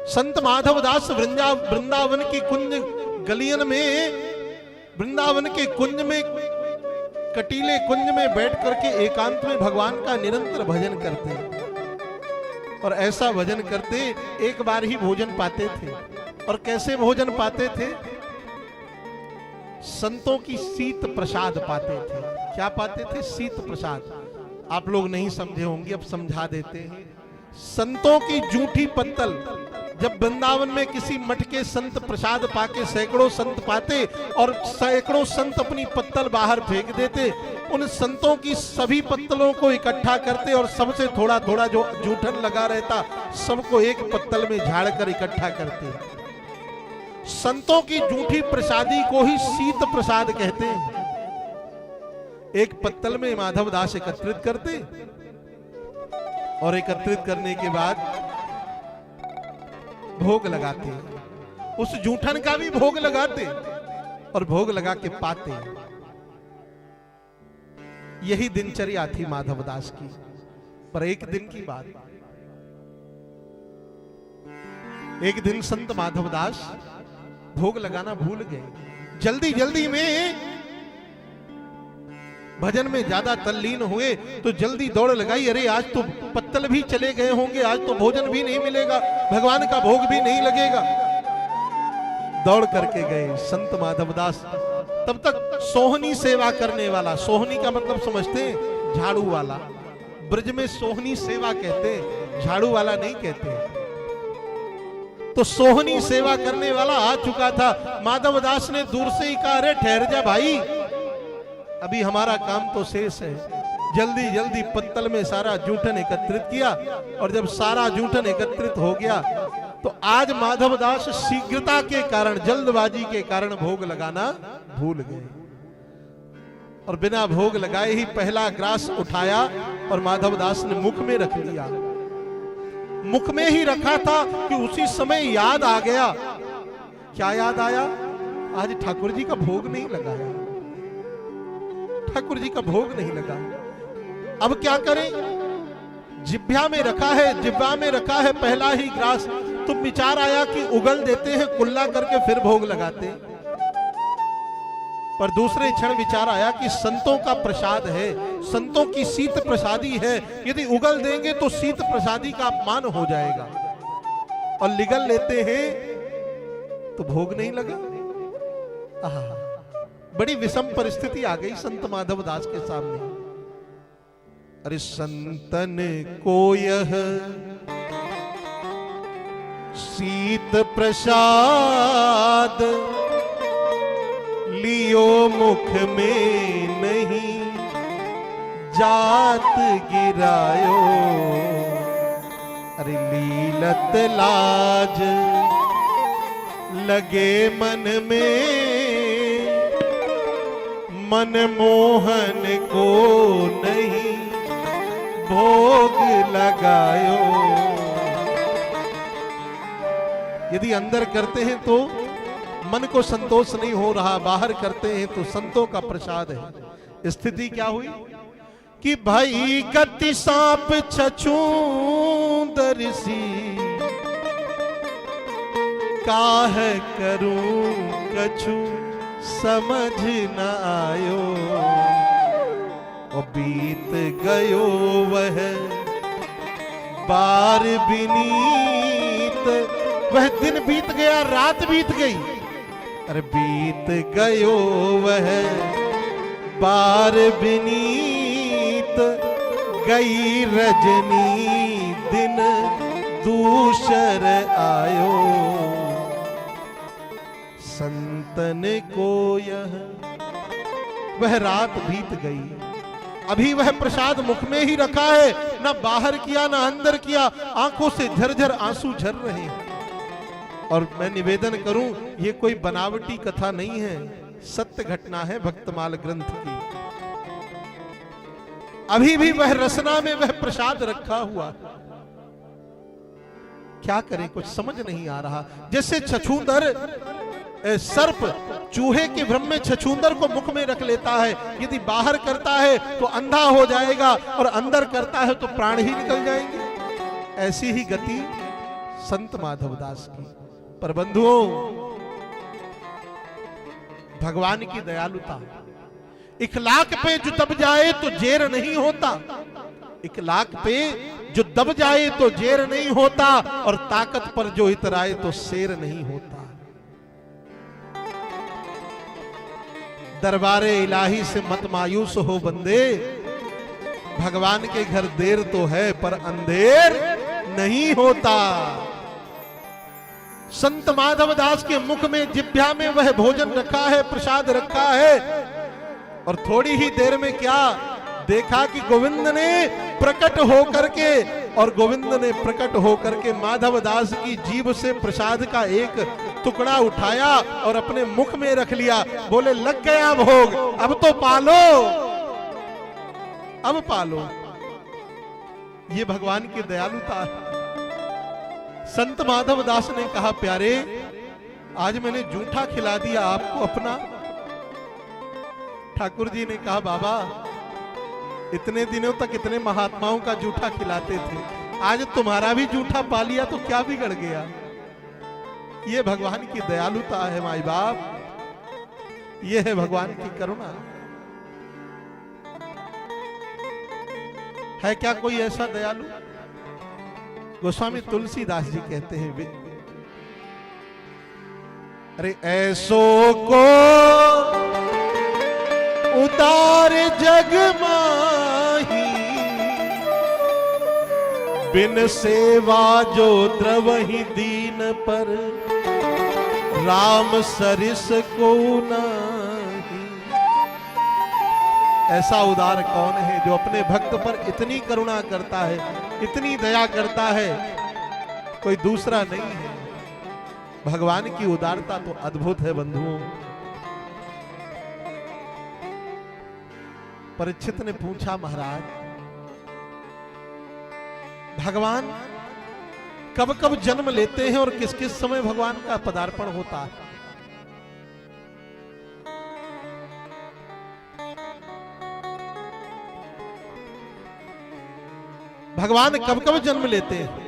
संत माधवदास वृंदावन की कुंज गलियन में, वृंदावन के कुंज में, कटीले कुंज में बैठ करके एकांत में भगवान का निरंतर भजन करते। और ऐसा भजन करते एक बार ही भोजन पाते थे। और कैसे भोजन पाते थे? संतों की शीत प्रसाद पाते थे। क्या पाते थे? शीत प्रसाद। आप लोग नहीं समझे होंगे, अब समझा देते हैं। संतों की जूठी पत्तल, जब वृंदावन में किसी मठ के संत प्रसाद पाके सैकड़ों संत पाते और सैकड़ों संत अपनी पत्तल बाहर फेंक देते, उन संतों की सभी पत्तलों को इकट्ठा करते और सबसे थोड़ा थोड़ा जो जूठन लगा रहता सबको एक पत्तल में झाड़ कर इकट्ठा करते। संतों की जूठी प्रसादी को ही शीत प्रसाद कहते हैं। एक पत्तल में माधवदास एकत्रित करते और एकत्रित करने के बाद भोग लगाते, उस जूठन का भी भोग लगाते और भोग लगा के पाते। यही दिनचर्या थी माधवदास की। पर एक दिन की बात, एक दिन संत माधवदास भोग लगाना भूल गए। जल्दी जल्दी में भजन में ज्यादा तल्लीन हुए तो जल्दी दौड़ लगाई, अरे आज तो पत्तल भी चले गए होंगे, आज तो भोजन भी नहीं मिलेगा, भगवान का भोग भी नहीं लगेगा। दौड़ करके गए संत माधवदास। तब तक सोहनी सेवा करने वाला, सोहनी का मतलब समझते हैं? झाड़ू वाला। ब्रज में सोहनी सेवा कहते हैं, झाड़ू वाला नहीं कहते। तो सोहनी सेवा करने वाला आ चुका था। माधवदास ने दूर से ही कहा, अरे ठहर जा भाई, अभी हमारा काम तो शेष है। जल्दी जल्दी पत्तल में सारा जूठन एकत्रित किया और जब सारा जूठन एकत्रित हो गया तो आज माधवदास शीघ्रता के कारण, जल्दबाजी के कारण भोग लगाना भूल गए और बिना भोग लगाए ही पहला ग्रास उठाया और माधवदास ने मुख में रख लिया। मुख में ही रखा था कि उसी समय याद आ गया। क्या याद आया? आज ठाकुर जी का भोग नहीं लगाया, ठाकुर जी का भोग नहीं लगा। अब क्या करें? जिह्वा में रखा है, जिह्वा में रखा है पहला ही ग्रास। तो विचार आया कि उगल देते हैं, कुल्ला करके फिर भोग लगाते। पर दूसरे क्षण विचार आया कि संतों का प्रसाद है, संतों की शीत प्रसादी है, यदि उगल देंगे तो शीत प्रसादी का अपमान हो जाएगा। और लिगल लेते हैं तो भोग नहीं लगा। बड़ी विषम परिस्थिति आ गई संत माधवदास के सामने। अरे संतन को यह शीत प्रसाद लियो मुख में नहीं जात गिरायो। अरे लीलत लाज लगे मन में, मनमोहन को नहीं भोग लगायो। यदि अंदर करते हैं तो मन को संतोष नहीं हो रहा, बाहर करते हैं तो संतों का प्रसाद है। स्थिति क्या हुई कि भाई गति सांप छछूंदर सी, काह करूं कछु समझ न आयो। और बीत गयो वह बार बिनीत, वह दिन बीत गया, रात बीत गई। अरे बीत गयो वह बार बिनीत, गई रजनी दिन दूसर आयो। संतन को यह, वह रात बीत गई, अभी वह प्रसाद मुख में ही रखा है, ना बाहर किया ना अंदर किया, आंखों से झरझर आंसू झर रहे हैं। और मैं निवेदन करूं, ये कोई बनावटी कथा नहीं है, सत्य घटना है भक्तमाल ग्रंथ की। अभी भी वह रसना में वह प्रसाद रखा हुआ। क्या करें, कुछ समझ नहीं आ रहा। जैसे छछूंदर सर्प चूहे के भ्रम में छछूंदर को मुख में रख लेता है, यदि बाहर करता है तो अंधा हो जाएगा और अंदर करता है तो प्राण ही निकल जाएंगे। ऐसी ही गति संत माधवदास की। पर बंधुओं, भगवान की दयालुता, इखलाक पे जो दब जाए तो जेर नहीं होता, इखलाक पे जो दब जाए तो जेर नहीं होता, और ताकत पर जो इतराए तो शेर नहीं होता। दरबारे इलाही से मत मायूस हो बंदे, भगवान के घर देर तो है पर अंधेर नहीं होता। संत माधवदास के मुख में, जिह्वा में वह भोजन रखा है, प्रसाद रखा है, और थोड़ी ही देर में क्या देखा कि गोविंद ने प्रकट होकर के, और गोविंद ने प्रकट होकर के माधवदास की जीभ से प्रसाद का एक टुकड़ा उठाया और अपने मुख में रख लिया। बोले लग गया भोग, अब तो पालो, अब पालो। ये भगवान की दयालुता है। संत माधवदास ने कहा, प्यारे आज मैंने जूठा खिला दिया आपको अपना। ठाकुर जी ने कहा, बाबा इतने दिनों तक इतने महात्माओं का जूठा खिलाते थे, आज तुम्हारा भी जूठा पा लिया तो क्या बिगड़ गया। ये भगवान की दयालुता है माई बाप, ये है भगवान की करुणा। है क्या कोई ऐसा दयालु? गोस्वामी तुलसीदास जी कहते हैं, अरे ऐसो को उतार जग माही, बिन सेवा जो द्रवहि दीन पर, राम सरिस को नाही। ऐसा उदार कौन है जो अपने भक्त पर इतनी करुणा करता है, इतनी दया करता है, कोई दूसरा नहीं है। भगवान की उदारता तो अद्भुत है बंधुओं। परीक्षित ने पूछा, महाराज भगवान कब कब जन्म लेते हैं और किस किस समय भगवान का पदार्पण होता है? भगवान कब कब जन्म लेते हैं?